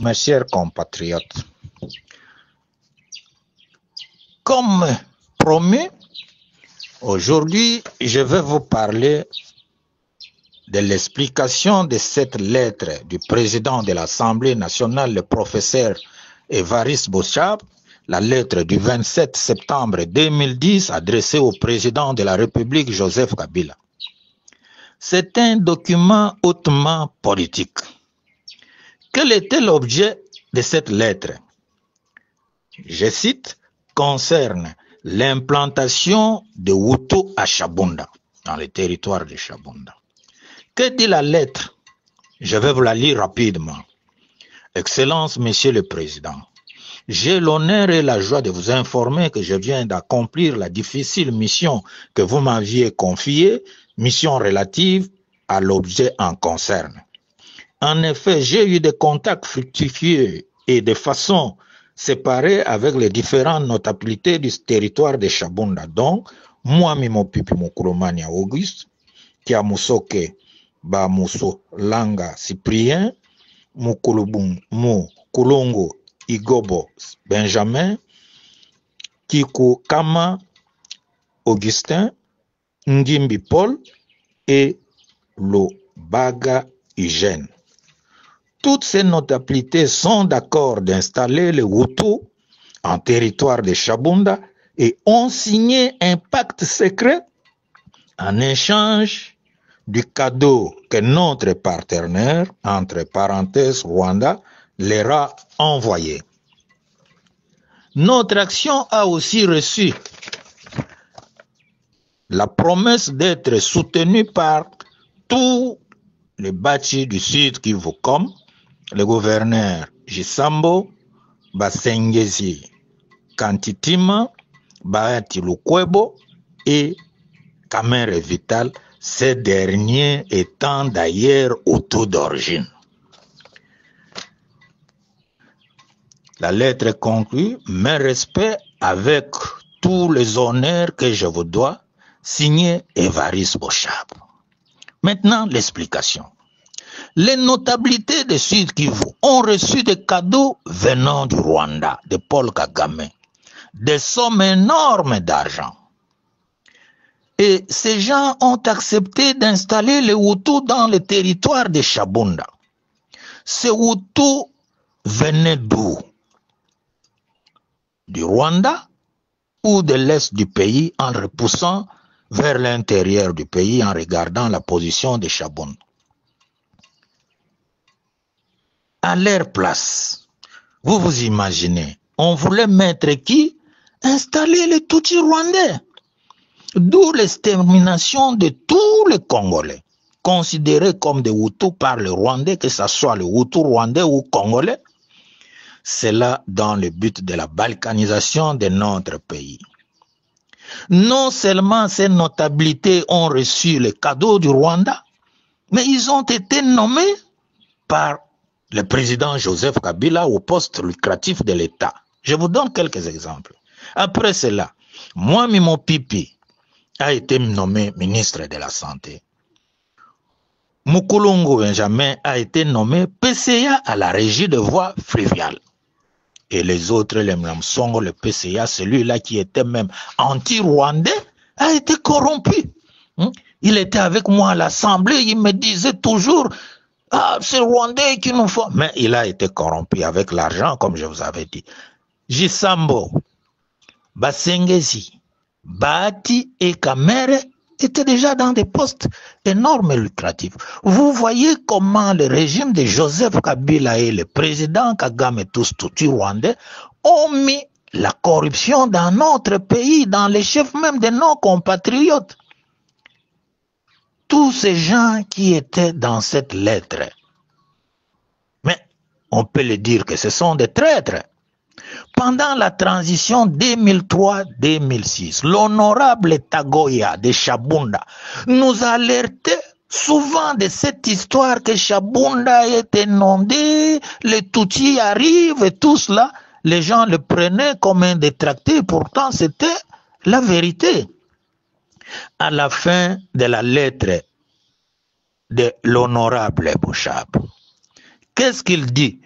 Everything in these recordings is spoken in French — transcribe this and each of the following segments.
Mes chers compatriotes, comme promis, aujourd'hui, je vais vous parler de l'explication de cette lettre du président de l'Assemblée nationale, le professeur Évariste Bochab, la lettre du 27 septembre 2010 adressée au président de la République, Joseph Kabila. C'est un document hautement politique. Quel était l'objet de cette lettre? Je cite, concerne l'implantation de Hutu à Chabunda, dans le territoire de Chabunda. Que dit la lettre? Je vais vous la lire rapidement. Excellence, Monsieur le Président, j'ai l'honneur et la joie de vous informer que je viens d'accomplir la difficile mission que vous m'aviez confiée, mission relative à l'objet en concerne. En effet, j'ai eu des contacts fructifieux et de façon séparée avec les différentes notabilités du territoire de Chabunda. Donc, moi, Mimo Pipi Mukulomania Auguste, Kiamusoke Bamuso Langa Cyprien, Mukulongo Igobo Benjamin, Kiku Kama Augustin, Ngimbi Paul et Lobaga Eugène. Toutes ces notabilités sont d'accord d'installer les Hutus en territoire de Chabunda et ont signé un pacte secret en échange du cadeau que notre partenaire, entre parenthèses Rwanda, leur a envoyé. Notre action a aussi reçu la promesse d'être soutenue par tous les bâtis du Sud Kivu comme le gouverneur Jisambo, Basengezi Kantitima, Bahati Lukwebo et Kamere Vital, ces derniers étant d'ailleurs Hutus d'origine. La lettre conclut, mes respects avec tous les honneurs que je vous dois, signé Évariste Bochab. Maintenant, l'explication. Les notabilités de Sud Kivu ont reçu des cadeaux venant du Rwanda, de Paul Kagame, des sommes énormes d'argent. Et ces gens ont accepté d'installer les Hutus dans le territoire de Chabunda. Ces Hutus venaient d'où? Du Rwanda ou de l'est du pays en repoussant vers l'intérieur du pays en regardant la position de Chabunda. À leur place, vous vous imaginez, on voulait mettre qui? Installer les Tutsis rwandais. D'où l'extermination de tous les Congolais, considérés comme des Hutus par les Rwandais, que ce soit les Hutus rwandais ou Congolais. C'est là dans le but de la balkanisation de notre pays. Non seulement ces notabilités ont reçu les cadeaux du Rwanda, mais ils ont été nommés par le président Joseph Kabila au poste lucratif de l'État. Je vous donne quelques exemples. Après cela, moi, Mimo Pipi, a été nommé ministre de la Santé. Mukulongo Benjamin a été nommé PCA à la régie de voies fluviales. Et les autres, les Mlamsongo, le PCA, celui-là qui était même anti-rwandais, a été corrompu. Il était avec moi à l'Assemblée, il me disait toujours, ah, c'est Rwandais qui nous faut. Mais il a été corrompu avec l'argent, comme je vous avais dit. Jisambo, Basengezi, Bahati et Kamere étaient déjà dans des postes énormes et lucratifs. Vous voyez comment le régime de Joseph Kabila et le président Kagame et tous Tutsis rwandais ont mis la corruption dans notre pays, dans les chefs même de nos compatriotes. Tous ces gens qui étaient dans cette lettre, mais on peut le dire que ce sont des traîtres. Pendant la transition 2003-2006, l'honorable Tagoya de Chabunda nous alertait souvent de cette histoire que Chabunda est inondé, les Tutsis arrivent et tout cela. Les gens le prenaient comme un détracté, pourtant c'était la vérité. À la fin de la lettre de l'honorable Bochab, qu'est-ce qu'il dit?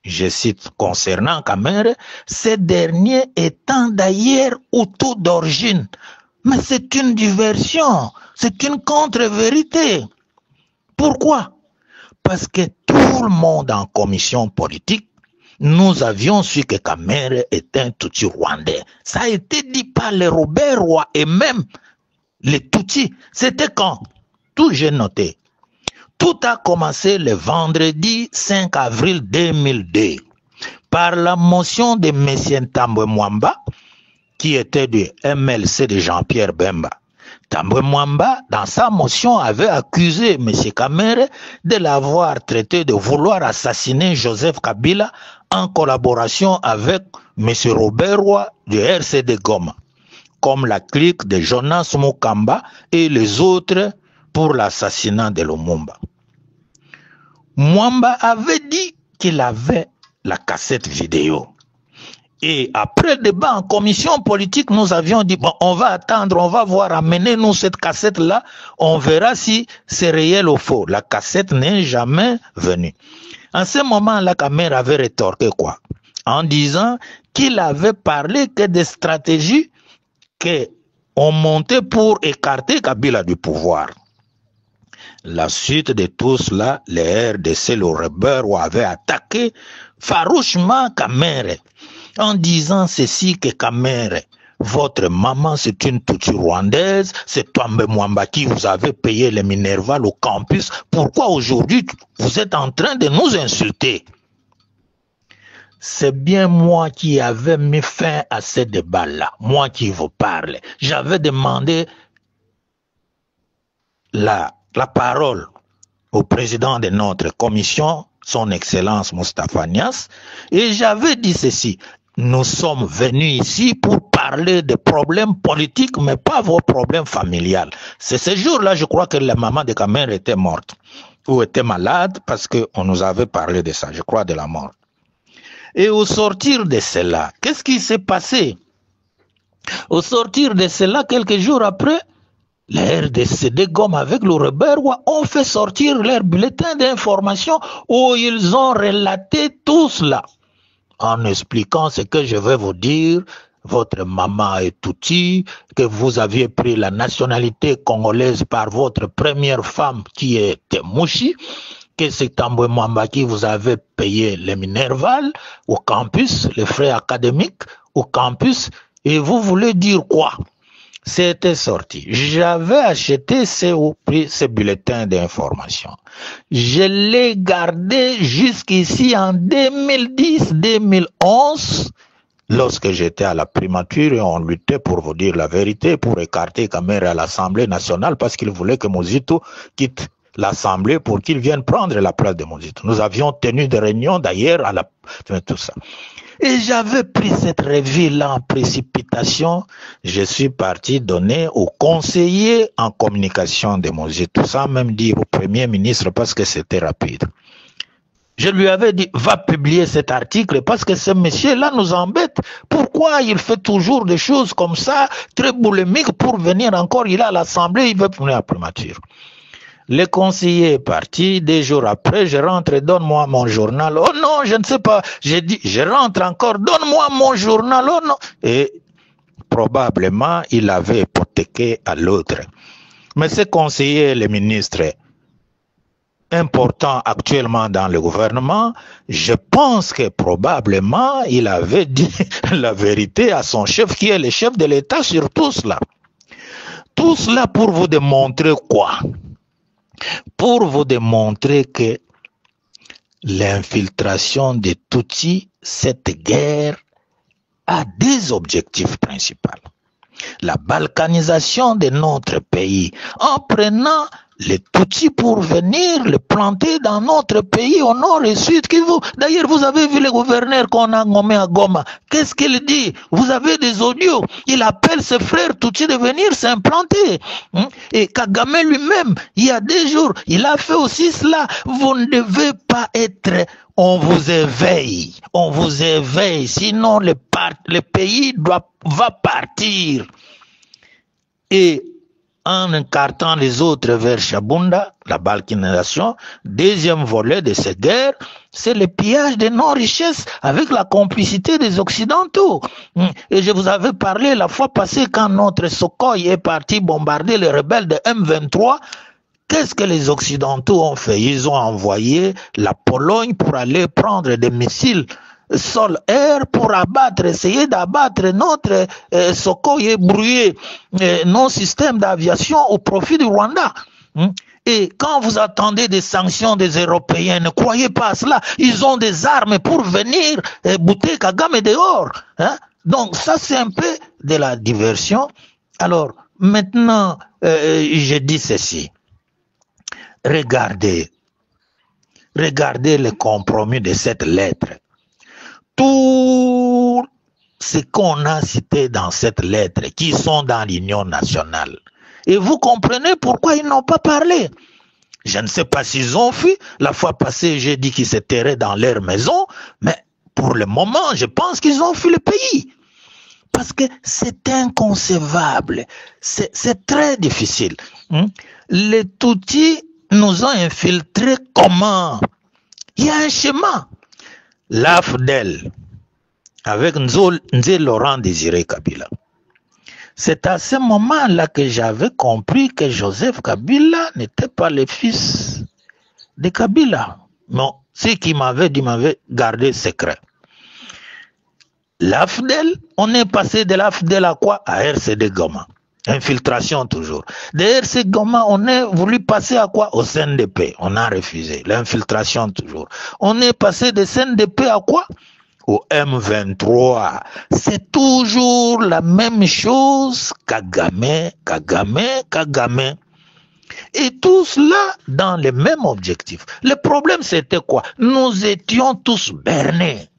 je cite concernant Kamere, ce dernier étant d'ailleurs Hutu d'origine. Mais c'est une diversion, c'est une contre-vérité. Pourquoi? Parce que tout le monde en commission politique, nous avions su que Kamere était un Tutsi rwandais. Ça a été dit par les Robert Roy et même les Tutsis. C'était quand? Tout j'ai noté. Tout a commencé le vendredi 5 avril 2002 par la motion de M. Tambwe Mwamba, qui était du MLC de Jean-Pierre Bemba. Tambwe Mwamba, dans sa motion, avait accusé M. Kamere de l'avoir traité de vouloir assassiner Joseph Kabila en collaboration avec M. Robert Roy du RCD Goma, comme la clique de Jonas Mukamba et les autres pour l'assassinat de Lumumba. Mwamba avait dit qu'il avait la cassette vidéo. Et après le débat en commission politique, nous avions dit, bon, on va attendre, on va voir, amenez-nous cette cassette-là, on verra si c'est réel ou faux. La cassette n'est jamais venue. En ce moment-là, Kamere avait rétorqué quoi? En disant qu'il avait parlé que des stratégies qu'on montait pour écarter Kabila du pouvoir. La suite de tout cela, les RDC, le Robert avait attaqué farouchement Kamere en disant ceci que Kamere, votre maman c'est une Tutsi rwandaise, c'est Tambwe Mwamba qui vous avez payé les Minerval au campus. Pourquoi aujourd'hui vous êtes en train de nous insulter? C'est bien moi qui avais mis fin à ce débat-là, moi qui vous parle. J'avais demandé la parole au président de notre commission, son Excellence Moustapha Niasse, et j'avais dit ceci: nous sommes venus ici pour parler de problèmes politiques, mais pas vos problèmes familiales. C'est ce jour-là, je crois que la maman de Kamere était morte, ou était malade, parce qu'on nous avait parlé de ça, je crois de la mort. Et au sortir de cela, qu'est-ce qui s'est passé? Au sortir de cela, quelques jours après, les RDC de Goma avec le Robert ont fait sortir leur bulletin d'information où ils ont relaté tout cela en expliquant ce que je vais vous dire. Votre maman est Tutsi, que vous aviez pris la nationalité congolaise par votre première femme qui était Mouchi, que c'est Tambwe Mwamba qui vous avait payé les Minerval au campus, les frais académiques au campus, et vous voulez dire quoi? C'était sorti. J'avais acheté ces bulletins d'information. Je l'ai gardé jusqu'ici en 2010-2011, lorsque j'étais à la primature et on luttait pour vous dire la vérité, pour écarter Kamere à l'Assemblée nationale parce qu'il voulait que Mozito quitte l'Assemblée pour qu'il vienne prendre la place de Mozito. Nous avions tenu des réunions d'ailleurs à la... tout ça. Et j'avais pris cette revue-là en précipitation. Je suis parti donner au conseiller en communication de Mozito, sans même dire au Premier ministre parce que c'était rapide. Je lui avais dit, va publier cet article parce que ce monsieur-là nous embête. Pourquoi il fait toujours des choses comme ça, très boulimiques, pour venir encore, il est à l'Assemblée, il veut venir à primature. Le conseiller est parti, 2 jours après, je rentre, donne-moi mon journal. Oh non, je ne sais pas. J'ai dit, je rentre encore, donne-moi mon journal. Oh non. Et probablement, il avait hypothéqué à l'autre. Mais ce conseiller, le ministre, important actuellement dans le gouvernement, je pense que probablement, il avait dit la vérité à son chef, qui est le chef de l'État, sur tout cela. Tout cela pour vous démontrer quoi? Pour vous démontrer que l'infiltration des Tutsis, cette guerre, a 2 objectifs principaux. La balkanisation de notre pays, en prenant les Tutsis pour venir les planter dans notre pays au nord et sud. D'ailleurs, vous avez vu le gouverneur qu'on a nommé à Goma. Qu'est-ce qu'il dit? Vous avez des audios. Il appelle ses frères Tutsis de venir s'implanter. Et Kagame lui-même, il y a 2 jours, il a fait aussi cela. Vous ne devez pas être... On vous éveille. On vous éveille. Sinon, le pays va partir. Et en écartant les autres vers Chabunda, la balkanisation, 2e volet de cette guerre, c'est le pillage de nos richesses avec la complicité des Occidentaux. Et je vous avais parlé la fois passée quand notre Sukhoi est parti bombarder les rebelles de M23. Qu'est-ce que les Occidentaux ont fait? Ils ont envoyé la Pologne pour aller prendre des missiles sol-air pour abattre, essayer d'abattre notre Sukhoi et brouiller nos systèmes d'aviation au profit du Rwanda. Et quand vous attendez des sanctions des Européens, ne croyez pas à cela. Ils ont des armes pour venir bouter Kagame dehors. Donc ça, c'est un peu de la diversion. Alors, maintenant, je dis ceci. Regardez le compromis de cette lettre. Tout ce qu'on a cité dans cette lettre, qui sont dans l'Union nationale. Et vous comprenez pourquoi ils n'ont pas parlé. Je ne sais pas s'ils ont fui. La fois passée, j'ai dit qu'ils se terraient dans leur maison. Mais pour le moment, je pense qu'ils ont fui le pays. Parce que c'est inconcevable. C'est très difficile. Les Tutsis nous ont infiltrés comment? Il y a un schéma. L'AFDEL, avec Nzé Laurent Désiré Kabila. C'est à ce moment-là que j'avais compris que Joseph Kabila n'était pas le fils de Kabila. Non, ce qu'il m'avait dit m'avait gardé secret. L'AFDEL, on est passé de l'AFDEL à quoi? À RCD Goma. Infiltration toujours. De RCD Goma, on est voulu passer à quoi? Au CNDP. On a refusé. L'infiltration toujours. On est passé de CNDP à quoi? Au M23. C'est toujours la même chose. Kagame. Et tout cela dans le même objectif. Le problème, c'était quoi? Nous étions tous bernés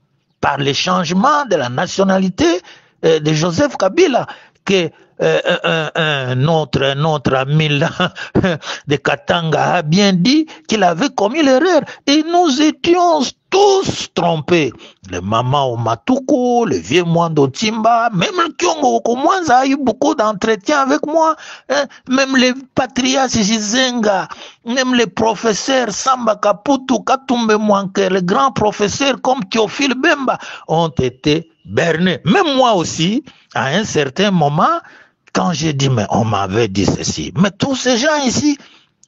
par le changement de la nationalité de Joseph Kabila, que notre ami là, de Katanga a bien dit qu'il avait commis l'erreur. Et nous étions tous trompés. Le maman au Matuko, le vieux Mwando Timba, même le Kyongo Okomwanza a eu beaucoup d'entretiens avec moi. Même les Patrias Jizenga, même les professeurs Samba Kaputu, Katumbe Mwanke, les grands professeurs comme Théophile Bemba ont été bernés. Même moi aussi, à un certain moment, quand j'ai dit, mais on m'avait dit ceci. Mais tous ces gens ici,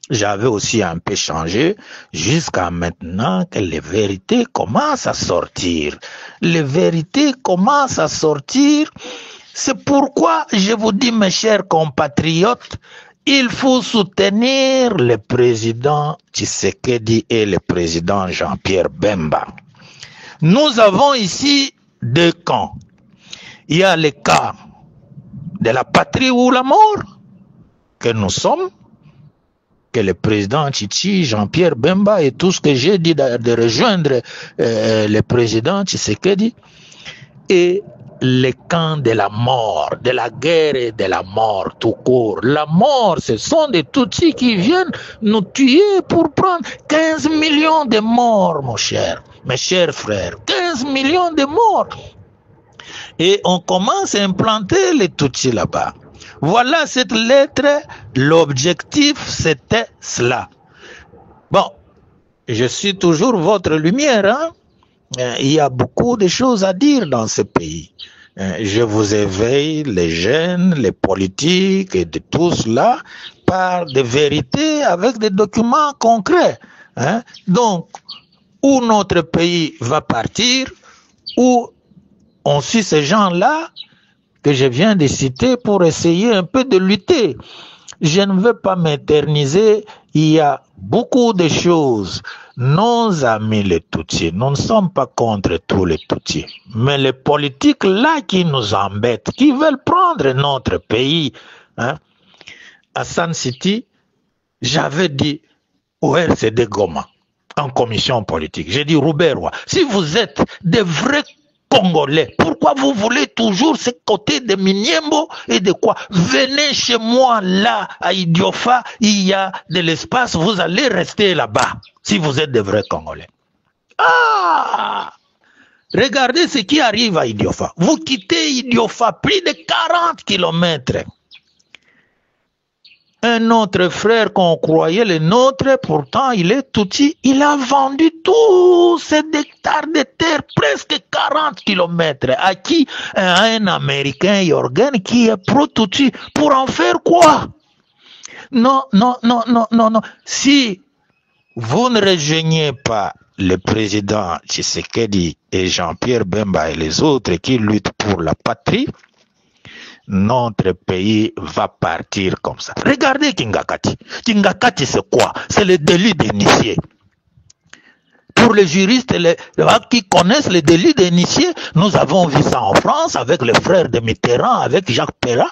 j'avais aussi un peu changé jusqu'à maintenant que les vérités commencent à sortir. Les vérités commencent à sortir. C'est pourquoi je vous dis, mes chers compatriotes, il faut soutenir le président Tshisekedi et le président Jean-Pierre Bemba. Nous avons ici deux camps. Il y a le cas de la patrie ou la mort que nous sommes, que le président Tchichi, Jean-Pierre Bemba et tout ce que j'ai dit de rejoindre le président Tshisekedi, et le camp de la mort, de la guerre et de la mort tout court. La mort, ce sont des Tutsis qui viennent nous tuer pour prendre 15 millions de morts, mon cher, mes chers frères, 15 millions de morts. Et on commence à implanter les Tutsis là-bas. Voilà cette lettre, l'objectif c'était cela. Bon, je suis toujours votre lumière, hein? Il y a beaucoup de choses à dire dans ce pays. Je vous éveille, les jeunes, les politiques et de tout cela par des vérités avec des documents concrets. Hein? Donc, où notre pays va partir, où on suit ces gens-là que je viens de citer pour essayer un peu de lutter. Je ne veux pas m'éterniser, il y a beaucoup de choses. Nos amis les Tutsis, nous ne sommes pas contre tous les Tutsis, mais les politiques là qui nous embêtent, qui veulent prendre notre pays. Hein? À San City, j'avais dit au RCD Goma, en commission politique, j'ai dit Rouberwa, si vous êtes des vrais Congolais, pourquoi vous voulez toujours ce côté de Miniembo et de quoi? Venez chez moi là à Idiofa, il y a de l'espace, vous allez rester là-bas si vous êtes des vrais Congolais. Ah! Regardez ce qui arrive à Idiofa. Vous quittez Idiofa, plus de 40 kilomètres. Un autre frère qu'on croyait le nôtre, pourtant il est Tutsi, il a vendu tous ces hectares de terre, presque 40 kilomètres, à qui? À un Américain, Jorgen, qui est pro-Tutsi. Pour en faire quoi? Non, non, non, non, non, non. Si vous ne rejoignez pas le président Tshisekedi et Jean-Pierre Bemba et les autres qui luttent pour la patrie, notre pays va partir comme ça. Regardez Kingakati. Kingakati, c'est quoi? C'est le délit d'initié. Pour les juristes qui connaissent le délit d'initié, nous avons vu ça en France avec les frères de Mitterrand, avec Jacques Perrin.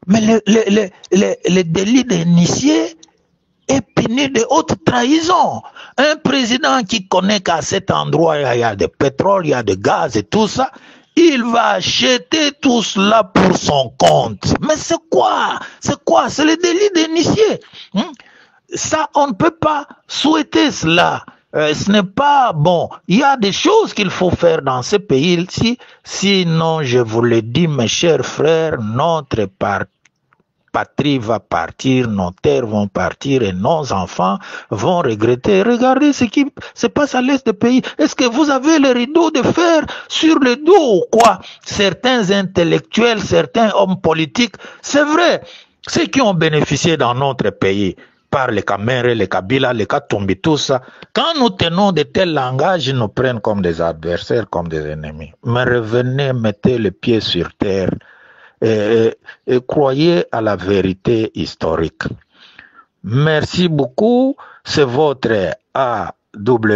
Mais le délit d'initié est puni de haute trahison. Un président qui connaît qu'à cet endroit, il y a du pétrole, il y a du gaz et tout ça, il va acheter tout cela pour son compte. Mais c'est quoi? C'est quoi? C'est le délit d'initié. Ça, on ne peut pas souhaiter cela. Ce n'est pas bon. Il y a des choses qu'il faut faire dans ce pays-ci. Sinon, je vous le dis, mes chers frères, notre patrie va partir, nos terres vont partir et nos enfants vont regretter. Regardez ce qui se passe à l'est du pays. Est-ce que vous avez le rideau de fer sur le dos ou quoi? Certains intellectuels, certains hommes politiques, c'est vrai, ceux qui ont bénéficié dans notre pays par les Kamere, les Kabila, les Katumbi, tout ça, quand nous tenons de tels langages, ils nous prennent comme des adversaires, comme des ennemis. Mais revenez, mettez les pieds sur terre. Et croyez à la vérité historique. Merci beaucoup. C'est votre AWWG,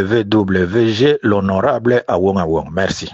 l'honorable Awong Awong. Merci.